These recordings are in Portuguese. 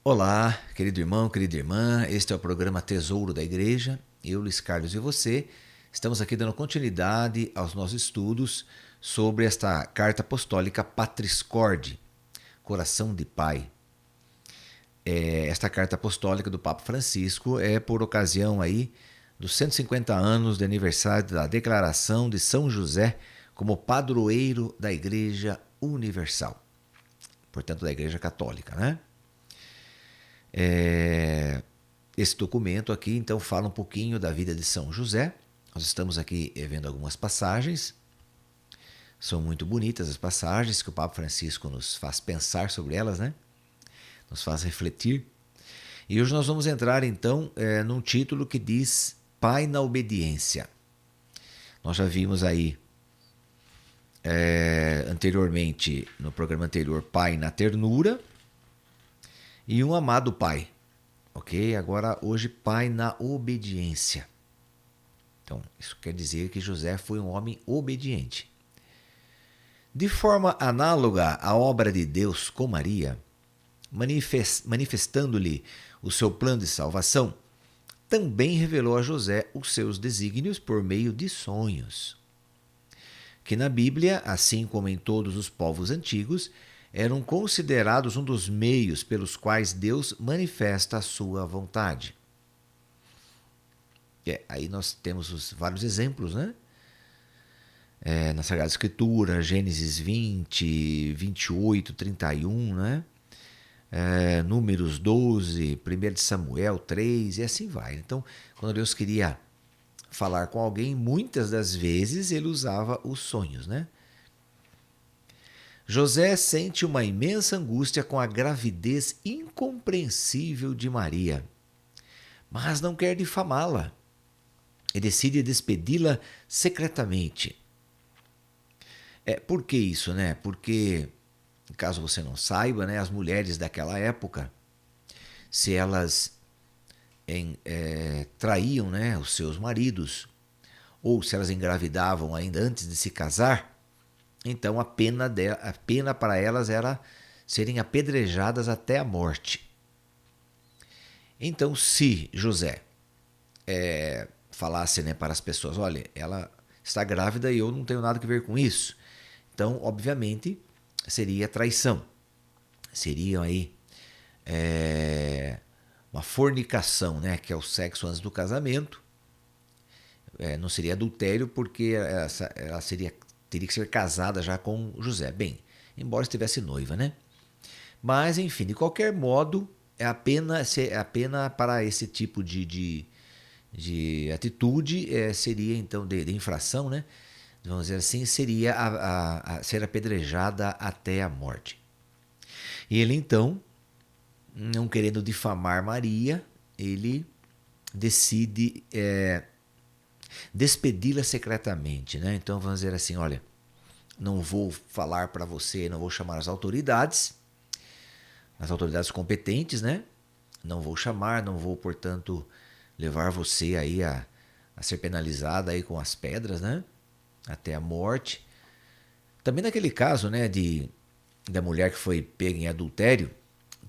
Olá, querido irmão, querida irmã, este é o programa Tesouro da Igreja. Eu, Luiz Carlos e você, estamos aqui dando continuidade aos nossos estudos sobre esta carta apostólica Patris Corde, Coração de Pai. Esta carta apostólica do Papa Francisco é por ocasião aí dos 150 anos de aniversário da declaração de São José como padroeiro da Igreja Universal, portanto da Igreja Católica, né? Esse documento aqui, então, fala um pouquinho da vida de São José. Nós estamos aqui vendo algumas passagens. São muito bonitas as passagens que o Papa Francisco nos faz pensar sobre elas, né? Nos faz refletir. E hoje nós vamos entrar, então, num título que diz Pai na Obediência. Nós já vimos aí, anteriormente, no programa anterior, Pai na Ternura e um amado Pai. Ok? Agora, hoje, Pai na obediência. Então, isso quer dizer que José foi um homem obediente. De forma análoga à obra de Deus com Maria, manifestando-lhe o seu plano de salvação, também revelou a José os seus desígnios por meio de sonhos, que na Bíblia, assim como em todos os povos antigos, eram considerados um dos meios pelos quais Deus manifesta a sua vontade. Aí nós temos vários exemplos, né? Na Sagrada Escritura, Gênesis 20, 28, 31, né? Números 12, 1 de Samuel 3 e assim vai. Então, quando Deus queria falar com alguém, muitas das vezes ele usava os sonhos, né? José sente uma imensa angústia com a gravidez incompreensível de Maria, mas não quer difamá-la e decide despedi-la secretamente. Por que isso, né? Porque, caso você não saiba, né, as mulheres daquela época, se elas traíam, né, os seus maridos, ou se elas engravidavam ainda antes de se casar, então a pena para elas era serem apedrejadas até a morte. Então, se José falasse, né, para as pessoas, olha, ela está grávida e eu não tenho nada a ver com isso, então, obviamente, seria traição. Seria aí uma fornicação, né, que é o sexo antes do casamento. Não seria adultério porque ela teria que ser casada já com José. Bem, embora estivesse noiva, né? Mas, enfim, de qualquer modo, a pena para esse tipo de atitude seria, então, de infração, né? Vamos dizer assim, seria a ser apedrejada até a morte. E ele, então, não querendo difamar Maria, ele decide despedi-la secretamente, né? Então vamos dizer assim, olha, não vou falar para você, não vou chamar as autoridades competentes, né? Não vou chamar, não vou, portanto, levar você aí a ser penalizada aí com as pedras, né? Até a morte. Também naquele caso, né, da mulher que foi pega em adultério,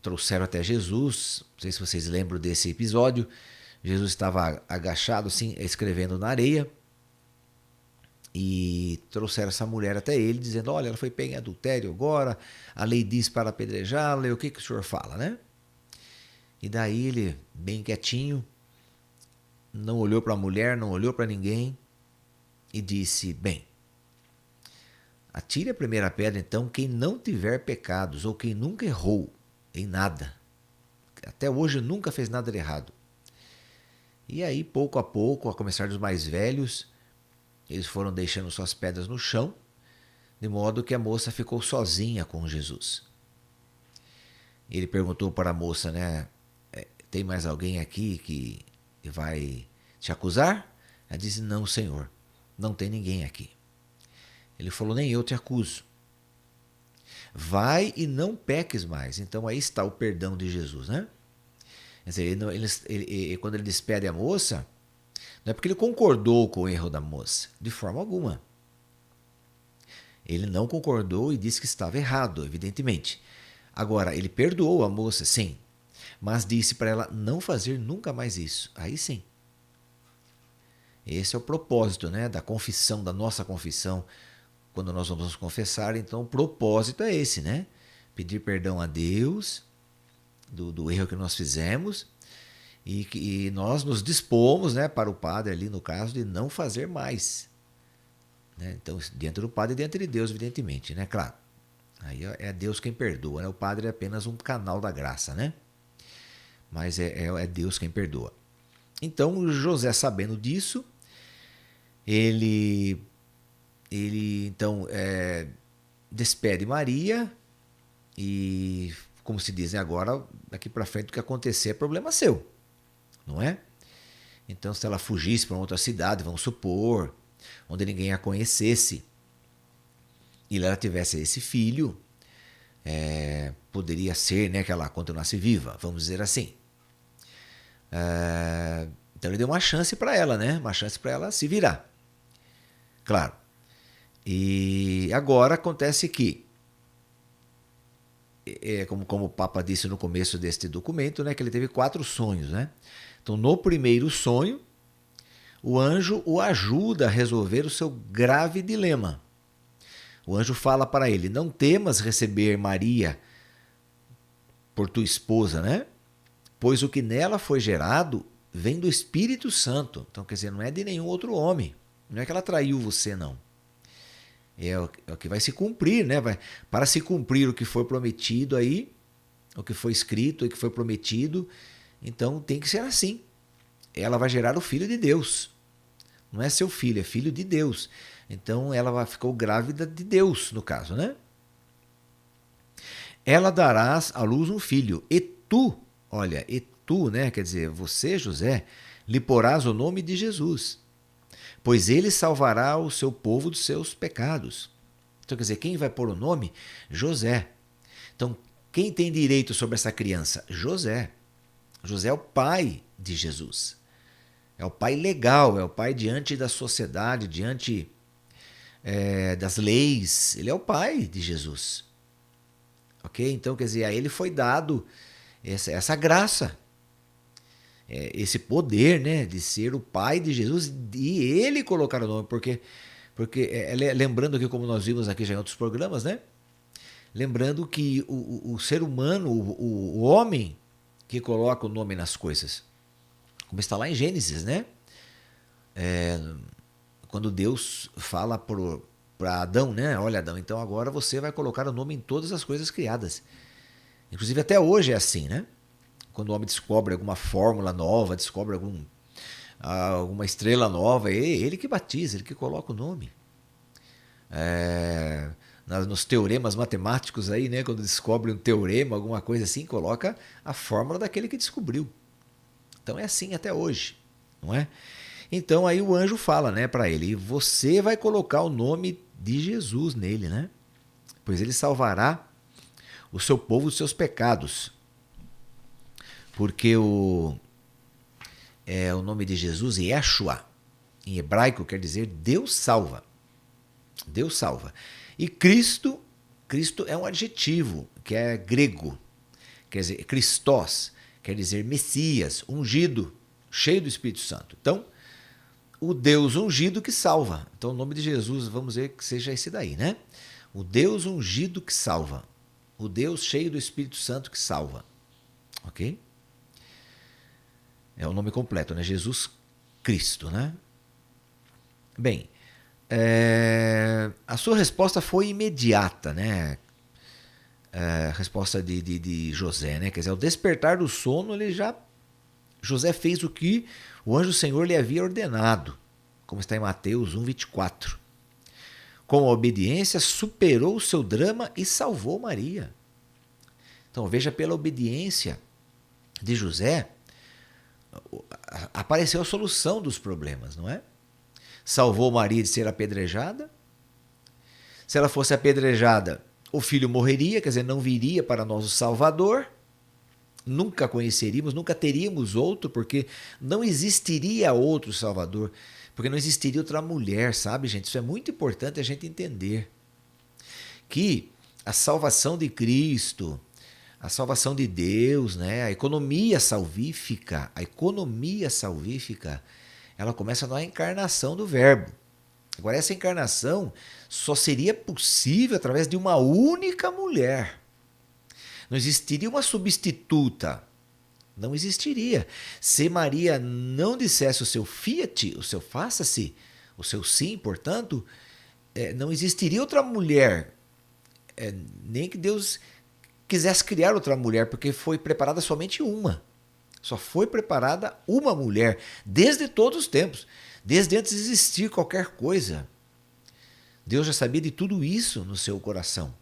trouxeram até Jesus, não sei se vocês lembram desse episódio. Jesus estava agachado, assim, escrevendo na areia, e trouxeram essa mulher até ele, dizendo, olha, ela foi pega em adultério agora, a lei diz para apedrejá-la, e o que o senhor fala, né? E daí ele, bem quietinho, não olhou para a mulher, não olhou para ninguém, e disse, bem, atire a primeira pedra, então, quem não tiver pecados, ou quem nunca errou em nada, até hoje nunca fez nada de errado. E aí, pouco a pouco, a começar dos mais velhos, eles foram deixando suas pedras no chão, de modo que a moça ficou sozinha com Jesus. Ele perguntou para a moça, né, tem mais alguém aqui que vai te acusar? Ela disse, não, Senhor, não tem ninguém aqui. Ele falou, nem eu te acuso. Vai e não peques mais. Então aí está o perdão de Jesus, né? Quer dizer, quando ele despede a moça, não é porque ele concordou com o erro da moça, de forma alguma. Ele não concordou e disse que estava errado, evidentemente. Agora, ele perdoou a moça, sim. mas disse para ela não fazer nunca mais isso. Aí sim. Esse é o propósito, né, da confissão, da nossa confissão, quando nós vamos nos confessar. Então o propósito é esse, né? Pedir perdão a Deus do erro que nós fizemos e nós nos dispomos, né, para o padre ali no caso de não fazer mais, né? Então diante do padre e diante de Deus, evidentemente, né? Claro. Aí é Deus quem perdoa, né? O padre é apenas um canal da graça, né? Mas é Deus quem perdoa. Então José, sabendo disso, ele então despede Maria e, como se diz, né, agora daqui para frente o que acontecer é problema seu, não é? Então se ela fugisse para outra cidade, vamos supor, onde ninguém a conhecesse, e ela tivesse esse filho, poderia ser, né, que ela continuasse viva, vamos dizer assim. Então ele deu uma chance para ela, né? Uma chance para ela se virar. Claro. E agora acontece que, como o Papa disse no começo deste documento, né, que ele teve 4 sonhos, né? Então no primeiro sonho, o anjo o ajuda a resolver o seu grave dilema. O anjo fala para ele: não temas receber Maria por tua esposa, né? Pois o que nela foi gerado vem do Espírito Santo. Então, quer dizer, não é de nenhum outro homem. Não é que ela traiu você, não. É o que vai se cumprir, né? Para se cumprir o que foi prometido aí, o que foi escrito, o que foi prometido, então tem que ser assim. Ela vai gerar o Filho de Deus. Não é seu filho, é filho de Deus. Então ela ficou grávida de Deus, no caso, né? Ela darás à luz um filho, e tu, olha, e tu, né? Quer dizer, você, José, lhe porás o nome de Jesus, pois ele salvará o seu povo dos seus pecados. Então, quer dizer, quem vai pôr o nome? José. Então, quem tem direito sobre essa criança? José. José é o pai de Jesus. É o pai legal, é o pai diante da sociedade, diante das leis. Ele é o pai de Jesus. Ok? Então, quer dizer, a ele foi dado essa graça, esse poder, né, de ser o pai de Jesus e ele colocar o nome, porque lembrando aqui, como nós vimos aqui já em outros programas, né, lembrando que o ser humano, o homem que coloca o nome nas coisas, como está lá em Gênesis, né, quando Deus fala para Adão, né, olha Adão, então agora você vai colocar o nome em todas as coisas criadas. Inclusive até hoje é assim, né? Quando o homem descobre alguma fórmula nova, descobre alguma estrela nova, é ele que batiza, ele que coloca o nome. Nos teoremas matemáticos aí, né, quando descobre um teorema, alguma coisa assim, coloca a fórmula daquele que descobriu. Então é assim até hoje, não é? Então aí o anjo fala, né, para ele: você vai colocar o nome de Jesus nele, né? Pois ele salvará o seu povo dos seus pecados. Porque o nome de Jesus, Yeshua, em hebraico quer dizer Deus salva. Deus salva. E Cristo é um adjetivo que é grego. Quer dizer, Christos, quer dizer Messias, ungido, cheio do Espírito Santo. Então, o Deus ungido que salva. Então, o nome de Jesus, vamos ver que seja esse daí, né? O Deus ungido que salva. O Deus cheio do Espírito Santo que salva. Ok? É o nome completo, né? Jesus Cristo, né? Bem, a sua resposta foi imediata, né? A resposta de José, né? Quer dizer, ao despertar do sono, José fez o que o anjo do Senhor lhe havia ordenado, como está em Mateus 1:24. Com a obediência, superou o seu drama e salvou Maria. Então, veja, pela obediência de José, apareceu a solução dos problemas, não é? Salvou Maria de ser apedrejada. Se ela fosse apedrejada, o filho morreria, quer dizer, não viria para nós o Salvador. Nunca conheceríamos, nunca teríamos outro, porque não existiria outro Salvador, porque não existiria outra mulher, sabe, gente? Isso é muito importante a gente entender. Que a salvação de Cristo, a salvação de Deus, né? A economia salvífica, ela começa na encarnação do Verbo. Agora, essa encarnação só seria possível através de uma única mulher. Não existiria uma substituta. Não existiria. Se Maria não dissesse o seu fiat, o seu faça-se, o seu sim, portanto, não existiria outra mulher. Nem que Deus quisesse criar outra mulher, porque foi preparada somente uma. Só foi preparada uma mulher, desde todos os tempos. Desde antes de existir qualquer coisa. Deus já sabia de tudo isso no seu coração.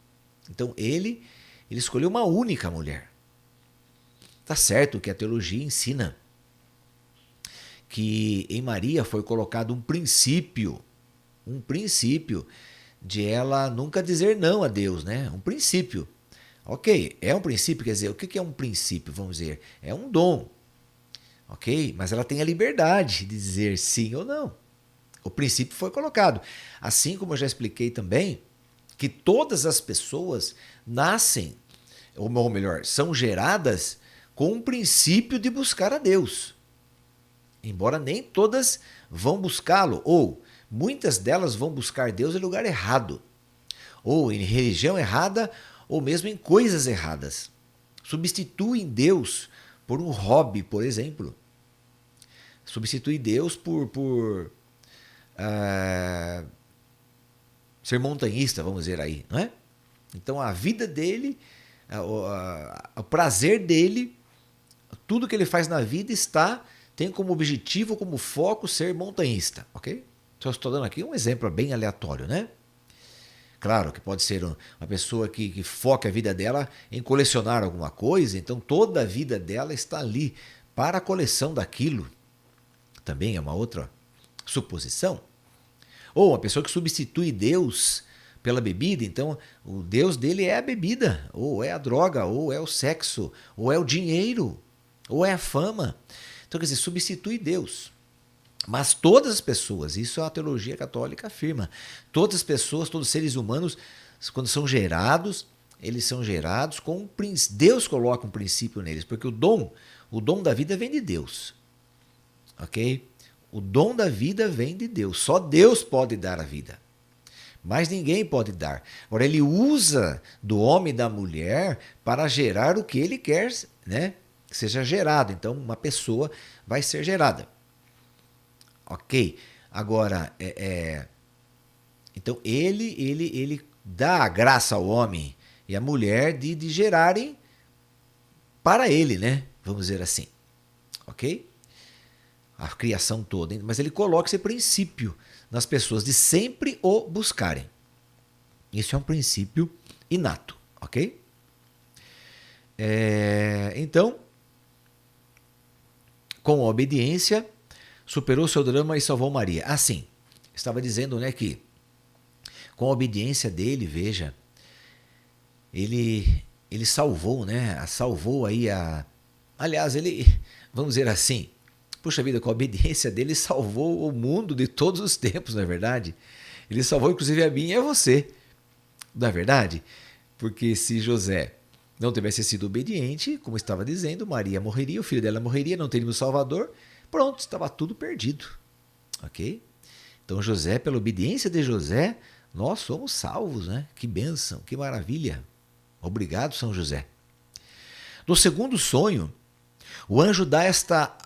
Então ele escolheu uma única mulher. Tá certo que a teologia ensina que em Maria foi colocado um princípio de ela nunca dizer não a Deus, né? Um princípio. Ok, é um princípio, quer dizer, o que é um princípio, vamos dizer? É um dom, ok? Mas ela tem a liberdade de dizer sim ou não. O princípio foi colocado. Assim como eu já expliquei também, que todas as pessoas nascem, ou melhor, são geradas com um princípio de buscar a Deus. Embora nem todas vão buscá-lo, ou muitas delas vão buscar Deus em lugar errado, ou em religião errada, ou mesmo em coisas erradas. Substituem Deus por um hobby, por exemplo. Substitui Deus por ser montanhista, vamos dizer aí, não é? Então a vida dele, o prazer dele, tudo que ele faz na vida tem como objetivo, como foco ser montanhista, ok? Só estou dando aqui um exemplo bem aleatório, né? Claro que pode ser uma pessoa que foca a vida dela em colecionar alguma coisa, então toda a vida dela está ali para a coleção daquilo. Também é uma outra suposição. Ou uma pessoa que substitui Deus pela bebida, então o Deus dele é a bebida, ou é a droga, ou é o sexo, ou é o dinheiro, ou é a fama. Então, quer dizer, substitui Deus. Mas todas as pessoas, isso a teologia católica afirma, todas as pessoas, todos os seres humanos, quando são gerados, eles são gerados com um princípio. Deus coloca um princípio neles, porque o dom da vida vem de Deus. Ok? O dom da vida vem de Deus. Só Deus pode dar a vida. Mas ninguém pode dar. Agora, ele usa do homem e da mulher para gerar o que ele quer, né? Que seja gerado. Então, uma pessoa vai ser gerada. Ok? Agora, então ele dá a graça ao homem e à mulher de gerarem para ele, né? Vamos dizer assim. Ok? A criação toda. Mas ele coloca esse princípio nas pessoas de sempre o buscarem. Isso é um princípio inato. Ok? Então, com a obediência, superou seu drama e salvou Maria. Assim, estava dizendo, né, que com a obediência dele, veja, ele salvou, né? Salvou aí aliás, ele, vamos dizer assim, puxa vida, com a obediência dele salvou o mundo de todos os tempos, não é verdade? Ele salvou inclusive a mim e a você, não é verdade? Porque se José não tivesse sido obediente, como estava dizendo, Maria morreria, o filho dela morreria, não teríamos Salvador. Pronto, estava tudo perdido. Ok? Então José, pela obediência de José, nós somos salvos, né? Que bênção, que maravilha. Obrigado, São José. No segundo sonho, o anjo dá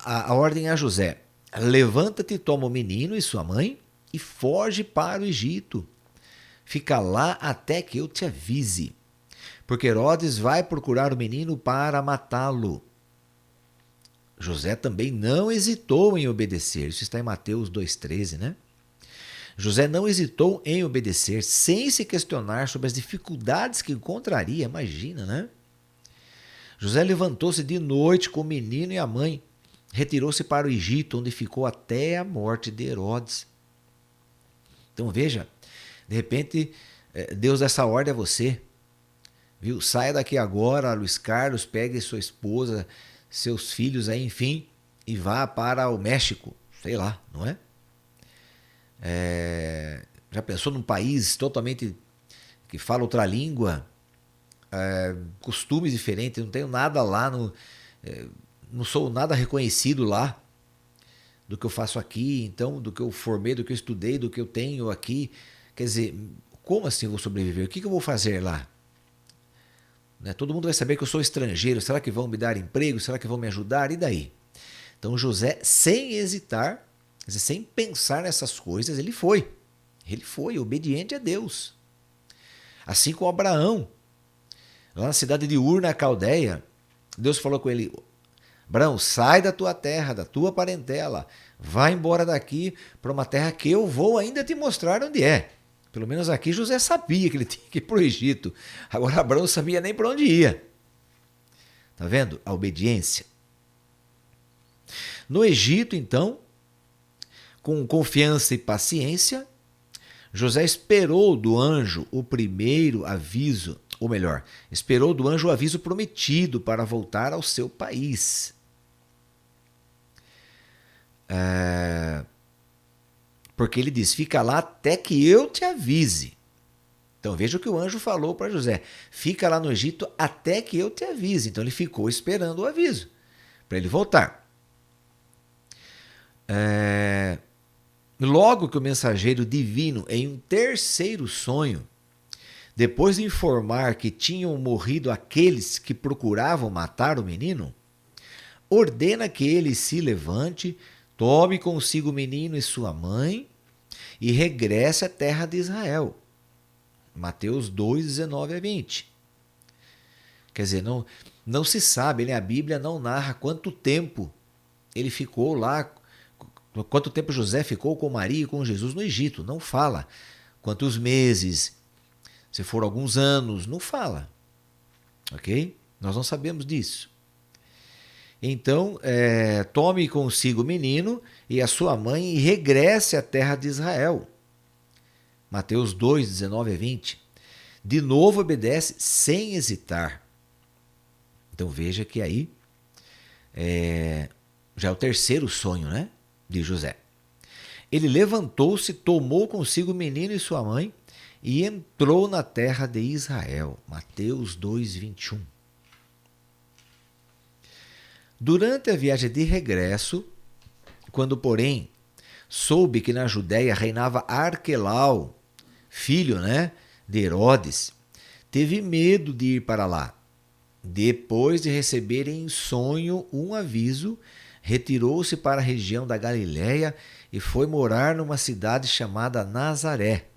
a ordem a José. Levanta-te, toma o menino e sua mãe e foge para o Egito. Fica lá até que eu te avise. Porque Herodes vai procurar o menino para matá-lo. José também não hesitou em obedecer. Isso está em Mateus 2,13, né? José não hesitou em obedecer, sem se questionar sobre as dificuldades que encontraria. Imagina, né? José levantou-se de noite com o menino e a mãe. Retirou-se para o Egito, onde ficou até a morte de Herodes. Então veja, de repente, Deus dá essa ordem a você. Viu? Saia daqui agora, Luiz Carlos, pegue sua esposa, seus filhos aí, enfim, e vá para o México, sei lá, não é? Já pensou num país totalmente que fala outra língua, costumes diferentes, não tenho nada lá, não sou nada reconhecido lá do que eu faço aqui, então, do que eu formei, do que eu estudei, do que eu tenho aqui. Quer dizer, como assim eu vou sobreviver? O que eu vou fazer lá? Né? Todo mundo vai saber que eu sou estrangeiro. Será que vão me dar emprego? Será que vão me ajudar? E daí? Então José, sem hesitar, quer dizer, sem pensar nessas coisas, ele foi. Ele foi obediente a Deus. Assim como Abraão, lá na cidade de Ur, na Caldeia, Deus falou com ele: Abraão, sai da tua terra, da tua parentela, vai embora daqui para uma terra que eu vou ainda te mostrar onde é. Pelo menos aqui José sabia que ele tinha que ir para o Egito. Agora Abraão não sabia nem para onde ia. Tá vendo? A obediência. No Egito, então, com confiança e paciência, José esperou do anjo o primeiro aviso, ou melhor, esperou do anjo o aviso prometido para voltar ao seu país. Porque ele diz: fica lá até que eu te avise. Então veja o que o anjo falou para José: fica lá no Egito até que eu te avise. Então ele ficou esperando o aviso para ele voltar. Logo que o mensageiro divino, em um terceiro sonho, depois de informar que tinham morrido aqueles que procuravam matar o menino, ordena que ele se levante, tome consigo o menino e sua mãe e regresse à terra de Israel. Mateus 2, 19 a 20. Quer dizer, não se sabe, né? A Bíblia não narra quanto tempo ele ficou lá, quanto tempo José ficou com Maria e com Jesus no Egito. Não fala quantos meses, se for alguns anos, não fala. Ok? Nós não sabemos disso. Então, tome consigo o menino e a sua mãe e regresse à terra de Israel. Mateus 2, 19 a 20. De novo obedece sem hesitar. Então veja que aí já é o terceiro sonho, né, de José. Ele levantou-se, tomou consigo o menino e sua mãe e entrou na terra de Israel. Mateus 2, 21. Durante a viagem de regresso, quando, porém, soube que na Judéia reinava Arquelau, filho, né, de Herodes, teve medo de ir para lá. Depois de receber em sonho um aviso, retirou-se para a região da Galiléia e foi morar numa cidade chamada Nazaré.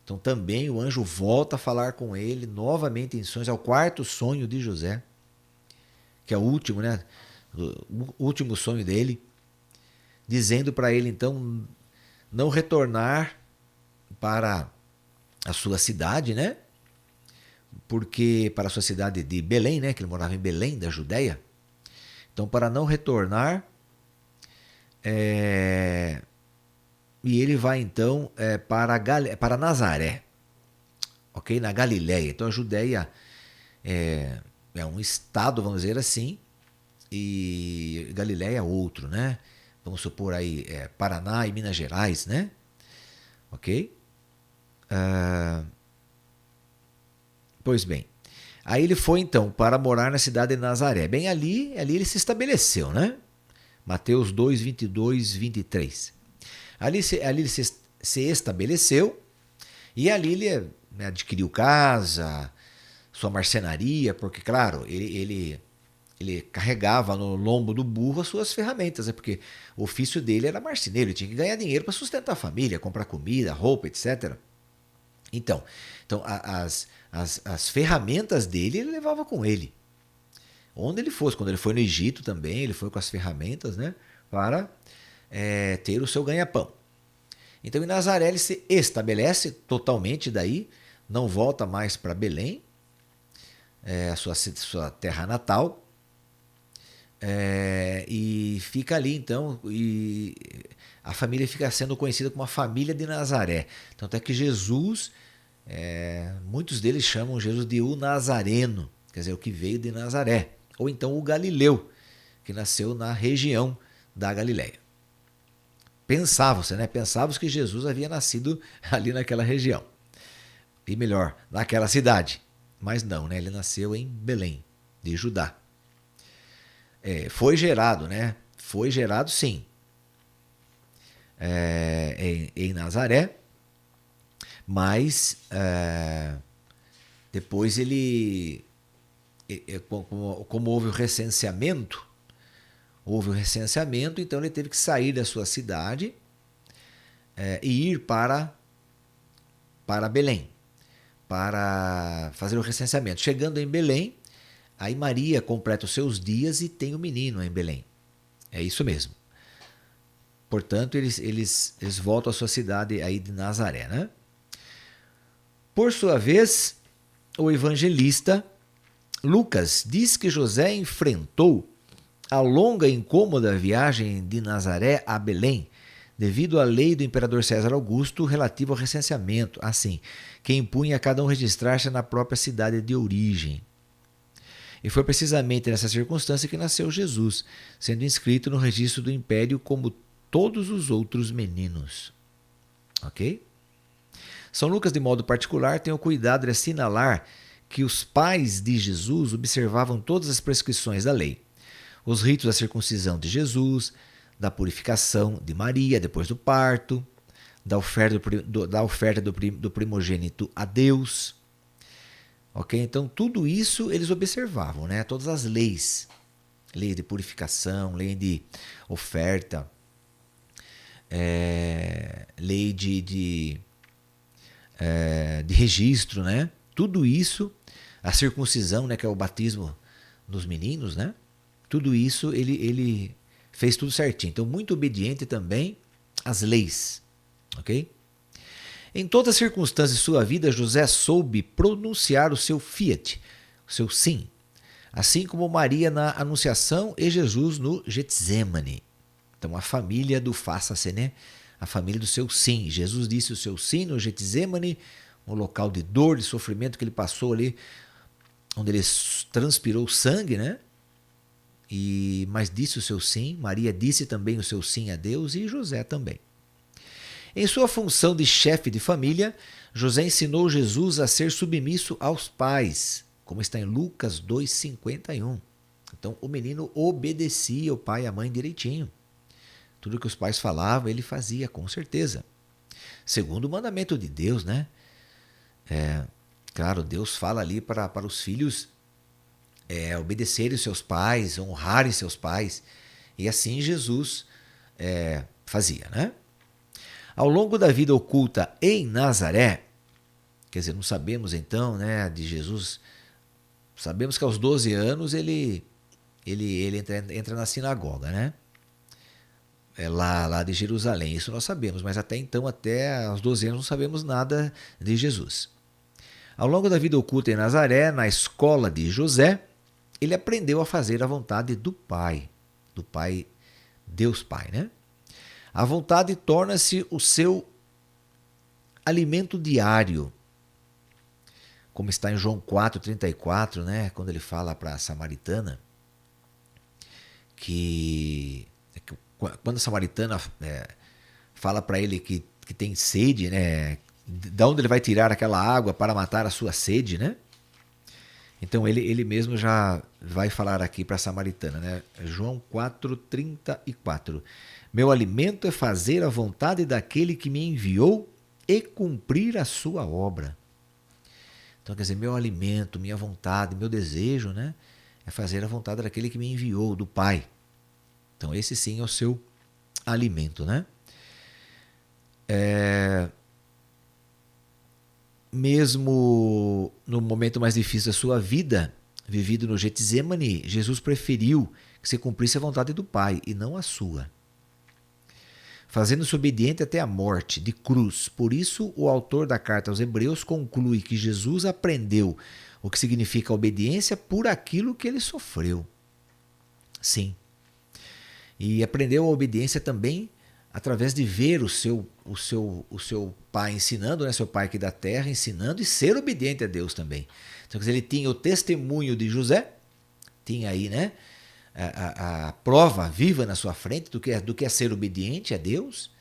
Então também o anjo volta a falar com ele novamente em sonhos. É o quarto sonho de José, que é o último, né? O último sonho dele, dizendo para ele então não retornar para a sua cidade, né? Porque para a sua cidade de Belém, né? Que ele morava em Belém, da Judéia. Então, para não retornar, e ele vai então para Nazaré, ok? Na Galiléia. Então a Judéia é um estado, vamos dizer assim, e Galiléia é outro, né? Vamos supor aí Paraná e Minas Gerais, né? Ok? Pois bem, aí ele foi então para morar na cidade de Nazaré. Bem, ali ele se estabeleceu, né? Mateus 2, 22, 23. Ali ele se estabeleceu e ali ele adquiriu casa, sua marcenaria, porque, claro, ele carregava no lombo do burro as suas ferramentas, né? Porque o ofício dele era marceneiro, ele tinha que ganhar dinheiro para sustentar a família, comprar comida, roupa, etc. Então as ferramentas dele ele levava com ele. Onde ele fosse, quando ele foi no Egito também, ele foi com as ferramentas, né, para ter o seu ganha-pão. Então em Nazaré ele se estabelece totalmente daí, não volta mais para Belém, a sua terra natal, e fica ali então, e a família fica sendo conhecida como a família de Nazaré. Tanto é que Jesus, muitos deles chamam Jesus de o Nazareno, quer dizer, o que veio de Nazaré. Ou então o Galileu, que nasceu na região da Galiléia. Pensava-se, né? Pensava-se que Jesus havia nascido ali naquela região. E melhor, naquela cidade. Mas não, né? Ele nasceu em Belém, de Judá. Foi gerado, né? Foi gerado, sim, em Nazaré, mas depois ele, como houve o recenseamento, então ele teve que sair da sua cidade e ir para Belém, para fazer o recenseamento. Chegando em Belém, aí Maria completa os seus dias e tem o menino em Belém. É isso mesmo. Portanto, eles voltam à sua cidade aí de Nazaré, né? Por sua vez, o evangelista Lucas diz que José enfrentou a longa e incômoda viagem de Nazaré a Belém, devido à lei do imperador César Augusto relativa ao recenseamento, assim, que impunha a cada um registrar-se na própria cidade de origem. E foi precisamente nessa circunstância que nasceu Jesus, sendo inscrito no registro do império como todos os outros meninos. Ok? São Lucas, de modo particular, tem o cuidado de assinalar que os pais de Jesus observavam todas as prescrições da lei. Os ritos da circuncisão de Jesus, da purificação de Maria depois do parto, da oferta do primogênito a Deus. Ok? Então, tudo isso eles observavam, né? Todas as leis. Lei de purificação, lei de oferta, lei de registro, né? Tudo isso, a circuncisão, né, que é o batismo dos meninos, né? Tudo isso ele fez tudo certinho. Então, muito obediente também às leis, ok? Em todas as circunstâncias de sua vida, José soube pronunciar o seu fiat, o seu sim, assim como Maria na Anunciação e Jesus no Getsêmani. Então, a família do faça-se, né? A família do seu sim. Jesus disse o seu sim no Getsêmani, um local de dor, de sofrimento que ele passou ali, onde ele transpirou sangue, né? Mas disse o seu sim. Maria disse também o seu sim a Deus e José também. Em sua função de chefe de família, José ensinou Jesus a ser submisso aos pais, como está em Lucas 2,51. Então, o menino obedecia o pai e a mãe direitinho. Tudo que os pais falavam, ele fazia, com certeza. Segundo o mandamento de Deus, né? Claro, Deus fala ali para os filhos obedecerem os seus pais, honrarem seus pais. E assim Jesus fazia, né? Ao longo da vida oculta em Nazaré, quer dizer, não sabemos então, né, de Jesus, sabemos que aos 12 anos ele entra na sinagoga, né? Lá de Jerusalém, isso nós sabemos, mas até então, até aos 12 anos, não sabemos nada de Jesus. Ao longo da vida oculta em Nazaré, na escola de José, ele aprendeu a fazer a vontade do Pai, Deus Pai, né? A vontade torna-se o seu alimento diário, como está em João 4,34, né? Quando ele fala para a samaritana que quando a samaritana fala para ele que tem sede, né? De onde ele vai tirar aquela água para matar a sua sede, né? Então ele mesmo já vai falar aqui para a samaritana, né? João 4,34. Meu alimento é fazer a vontade daquele que me enviou e cumprir a sua obra. Então, quer dizer, meu alimento, minha vontade, meu desejo, né? É fazer a vontade daquele que me enviou, do Pai. Então, esse sim é o seu alimento, né? Mesmo no momento mais difícil da sua vida, vivido no Getsêmani, Jesus preferiu que se cumprisse a vontade do Pai e não a sua, fazendo-se obediente até a morte de cruz. Por isso, o autor da carta aos Hebreus conclui que Jesus aprendeu o que significa obediência por aquilo que ele sofreu. Sim. E aprendeu a obediência também através de ver o seu pai ensinando, né, seu pai aqui da terra, ensinando e ser obediente a Deus também. Então, quer dizer, ele tinha o testemunho de José, tinha aí, né, a prova viva na sua frente do que é ser obediente a Deus,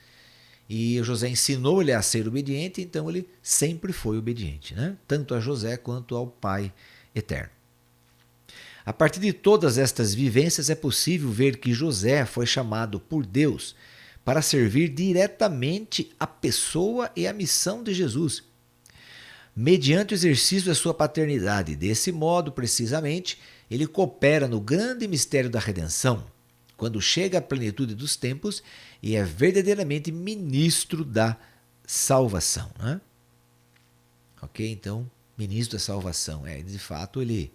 E José ensinou ele a ser obediente, então ele sempre foi obediente, né? Tanto a José quanto ao Pai eterno. A partir de todas estas vivências é possível ver que José foi chamado por Deus para servir diretamente a pessoa e a missão de Jesus, mediante o exercício da sua paternidade. Desse modo, precisamente, ele coopera no grande mistério da redenção, quando chega à plenitude dos tempos e é verdadeiramente ministro da salvação. Né? Ok? Então, ministro da salvação. De fato, ele.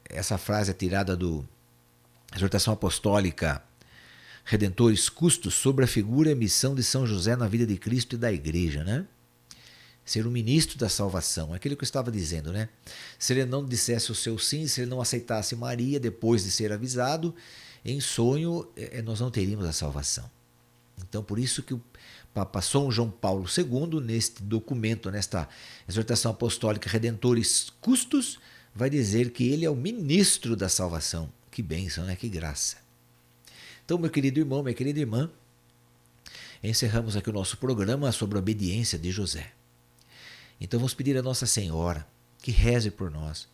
Essa frase é tirada do Exortação Apostólica Redentores Custos sobre a figura e missão de São José na vida de Cristo e da Igreja, né? Ser o ministro da salvação, é aquilo que eu estava dizendo, né? Se ele não dissesse o seu sim, se ele não aceitasse Maria depois de ser avisado, em sonho nós não teríamos a salvação. Então, por isso que o Papa São João Paulo II, neste documento, nesta exortação apostólica Redentores Custos, vai dizer que ele é o ministro da salvação. Que bênção, né? Que graça. Então, meu querido irmão, minha querida irmã, encerramos aqui o nosso programa sobre a obediência de José. Então vamos pedir a Nossa Senhora que reze por nós,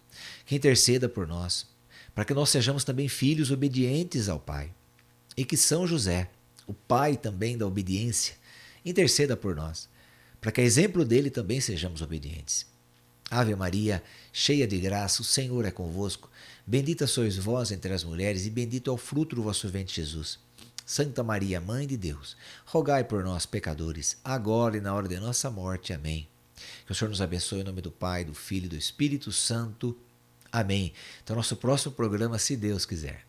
que interceda por nós, para que nós sejamos também filhos obedientes ao Pai. E que São José, o Pai também da obediência, interceda por nós, para que a exemplo dele também sejamos obedientes. Ave Maria, cheia de graça, o Senhor é convosco. Bendita sois vós entre as mulheres, e bendito é o fruto do vosso ventre, Jesus. Santa Maria, Mãe de Deus, rogai por nós, pecadores, agora e na hora de nossa morte. Amém. Que o Senhor nos abençoe em nome do Pai, do Filho e do Espírito Santo. Amém. Então, nosso próximo programa, se Deus quiser.